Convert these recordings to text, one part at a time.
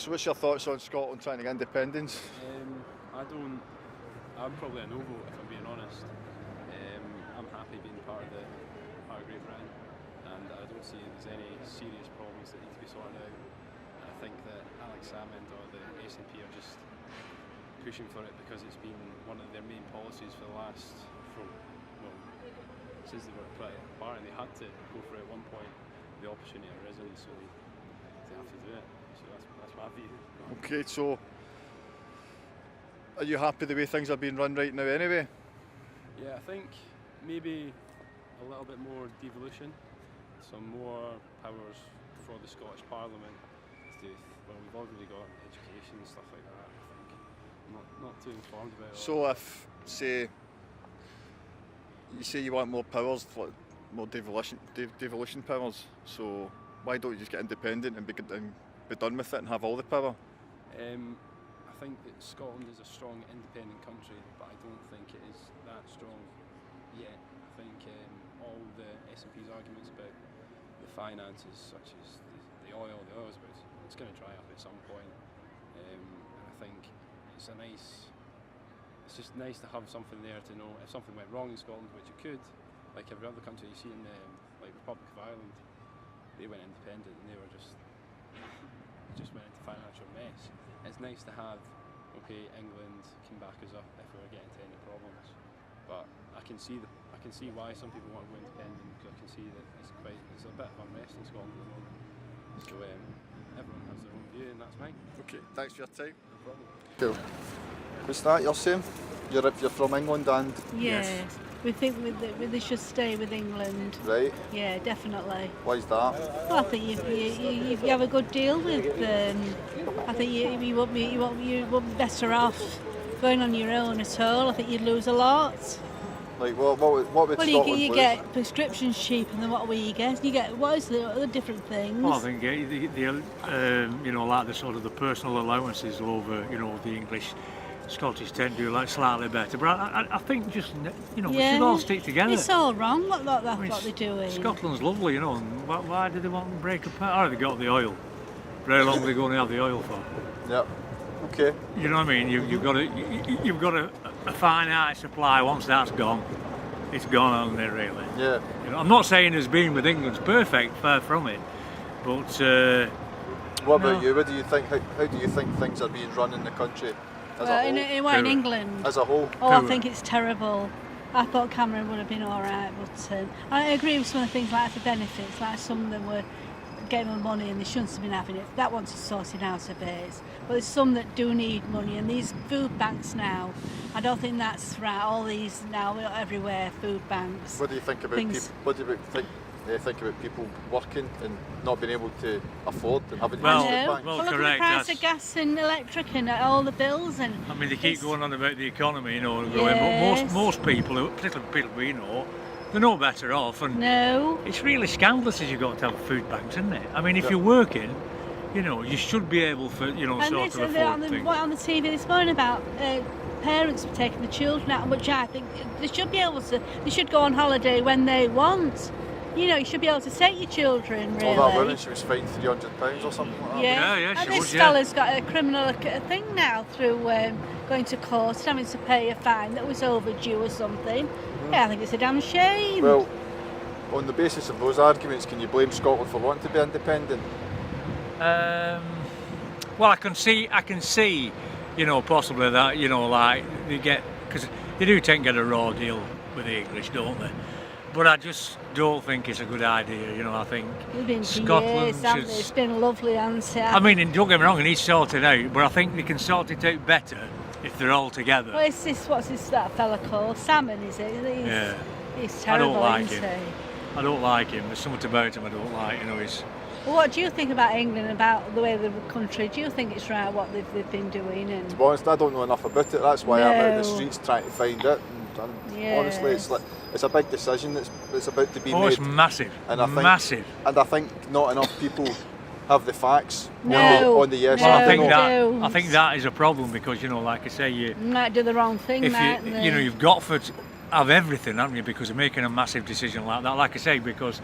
what's your thoughts on Scotland trying to get independence? I'm probably a no vote if I'm being honest. I'm happy being part of Great Britain, and I don't see there's any serious problems that need to be sorted out. And I think that Alex Salmond or the SNP are just pushing for it because it's been one of their main policies for the last, since they were a party. They had to go for it at one point. The opportunity had arisen, so they have to do it. So that's my view. Okay, so are you happy the way things are being run right now anyway? Yeah, I think maybe a little bit more devolution, some more powers for the Scottish Parliament to do, we've already got education and stuff like that, I think. I'm not too informed about it. So if, say you want more powers, like more devolution powers, so why don't you just get independent and be done with it and have all the power? I think that Scotland is a strong, independent country, but I don't think it is that strong yet. I think all the SNP's arguments about the finances, such as the oil is about, it's going to dry up at some point. And I think it's just nice to have something there to know if something went wrong in Scotland, which it could, like every other country you see in the Republic of Ireland, they went independent and they went into financial mess. It's nice to have, okay, England can back us up if we're getting to any problems, but I can see why some people want to go independent, because I can see that it's a bit of unrest in Scotland at the moment. So everyone has their own view, and that's mine. Okay, thanks for your time. No problem. Cool. What's that you're saying? You're from England and... Yes. We think they should stay with England. Right. Yeah, definitely. Why's that? Well, I think you have a good deal with them. I think you won't be better off going on your own at all. I think you'd lose a lot. Like what would Scotland you lose? get prescriptions cheap, and then what will you get? You get what is the other different things? Well, I think like the sort of the personal allowances over the English. Scottish tend to do like slightly better, but I think just we should all stick together. It's all wrong what they're doing. Scotland's lovely, and why do they want to break apart? Oh, they got the oil. For how long are they going to have the oil for? Yep. Okay. You know what I mean? You've got a finite supply. Once that's gone, it's gone, hasn't it? Really. Yeah. I'm not saying as being with England's perfect, far from it, but. What about you? What do you think? How do you think things are being run in the country? In England? As a whole? I think it's terrible. I thought Cameron would have been alright, but I agree with some of the things like the benefits, like some of them were getting them money and they shouldn't have been having it. That one's sorted out a bit. But there's some that do need money, and these food banks now, I don't think that's right. All these now, everywhere, food banks. What do you think about people? What do you think about people working and not being able to afford and having to use food banks? Look at the price of gas and electric and all the bills. And I mean, they keep going on about the economy, but most people, particularly people we know, they're no better off. And it's really scandalous as you've got to have food banks, isn't it? I mean, if you're working, you should be able to, sort of afford things. On the TV this morning about parents taking the children out, which I think they should be able to. They should go on holiday when they want. You should be able to take your children, really. Well, that woman, she was fined £300 or something like that. Yeah, she and this fella's got a criminal thing now through going to court and having to pay a fine that was overdue or something. Yeah, I think it's a damn shame. Well, on the basis of those arguments, can you blame Scotland for wanting to be independent? Well, I can see, possibly that, like they get, because they do tend to get a raw deal with the English, don't they? But I just don't think it's a good idea. I think Scotland should. It's been a lovely answer. I mean, don't get me wrong, it needs sorted out, but I think they can sort it out better if they're all together. Well, what's that fella called? Salmon, is it? He's terrible, I don't like isn't him. he? I don't like him. There's something about him I don't like. He's. Well, what do you think about England, about the way the country? Do you think it's right what they've been doing? And to be honest, I don't know enough about it. That's why I'm out in the streets trying to find it. And honestly, it's a big decision that's about to be made. Oh, it's massive. And I think, massive. And I think not enough people have the facts on the yes. I think that is a problem because like I say, you might do the wrong thing. You've got to have everything, haven't you? Because you're making a massive decision like that. Like I say, because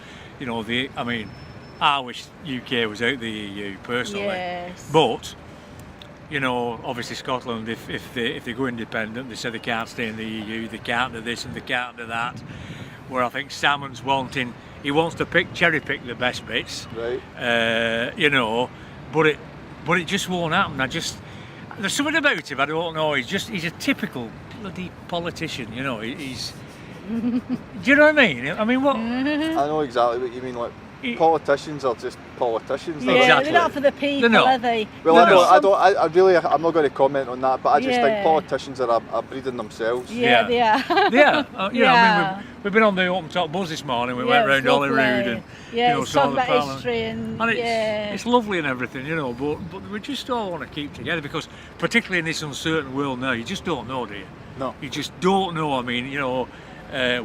I wish UK was out the EU personally. Yes. But you know, obviously Scotland, if they go independent, they say they can't stay in the EU, they can't do this and they can't do that. Where I think Salmon's he wants to cherry pick the best bits, Right. you know, but it just won't happen. There's something about him, I don't know. He's a typical bloody politician, you know. He's do you know what I mean? I mean, what? I know exactly what you mean. Like, politicians are just politicians. Yeah, Exactly. they're not for the people, They're not. are they? Well, No. I'm not going to comment on that, but I just Yeah. think politicians are breeding themselves. Yeah, they are. Yeah, you know, I Yeah. mean, we've been on the open top bus this morning. We Yeah, went it's round Holyrood lovely. and Yeah, you know, it's saw talking the about Parliament. history and And it's lovely and everything, you know, but we just all want to keep together because, particularly in this uncertain world now, you just don't know, do you? No. You just don't know. I mean, you know,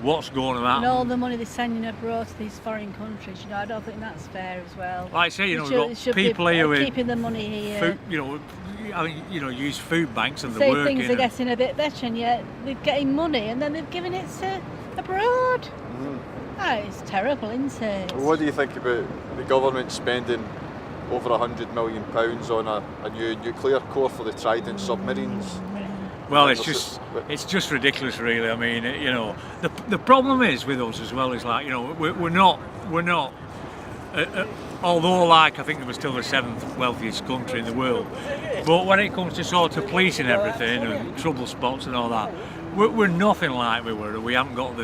what's going to happen. and all the money they're sending abroad to these foreign countries, you know, I don't think that's fair as well. Like I say, you know, It we've should got people be here with keeping the money here. food, you know, I mean, you know, use food banks and the Say working. things are getting a bit better, and yet they're getting money, and then they've given it to abroad. Oh, it's terrible, isn't it? Well, what do you think about the government spending over £100 million on a new nuclear core for the Trident submarines? Well, And it's just ridiculous, really. I mean, you know, the problem is with us as well is like, you know, we're not. Although, like, I think we're still the 7th wealthiest country in the world, but when it comes to sort of policing everything and trouble spots and all that, we're nothing like we were. We haven't got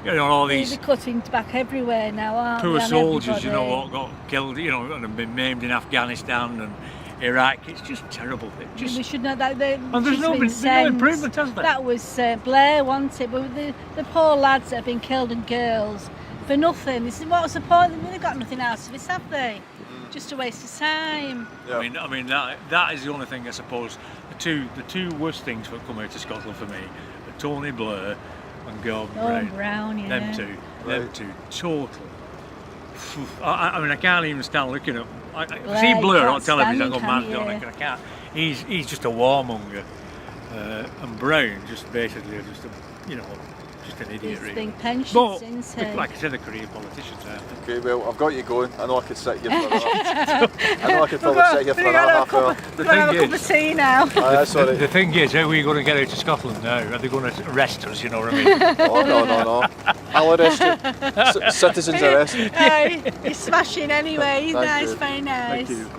you know, all these They're cutting back everywhere now, aren't poor they? on soldiers, you know, everybody. what got killed, you know, and have been maimed in Afghanistan and Iraq. It's just terrible. We should know that. And there's no improvement, has there? That was Blair, wasn't it? But the poor lads that have been killed and girls for nothing. This is what's the point? They've got nothing out of this, have they? Just a waste of time. Yeah. I mean that is the only thing I suppose. The two worst things that come out of Scotland for me are Tony Blair and Gordon Brown, yeah. Them two, Right. total. I mean, I can't even stand looking at. I Blair, see you Blair can't on television. I stand go him, mad can on you? it. I can't. He's just a warmonger, and Brown just basically just a, you know, just an idiot. These Really. big pensions, But isn't it? like I said, the career politicians out there. Okay, well, I've got you going. I know I could sit here for another. I know I could probably sit here for another half hour. The We'll have a thing cup is- of tea now. That's all The right. thing is, how are we going to get out of Scotland now? Are they going to arrest us? You know what I mean? Oh, no. I'll arrest you. Citizens arrest. Aye, you're smashing anyway. Thank Nice, you. very nice. Thank you.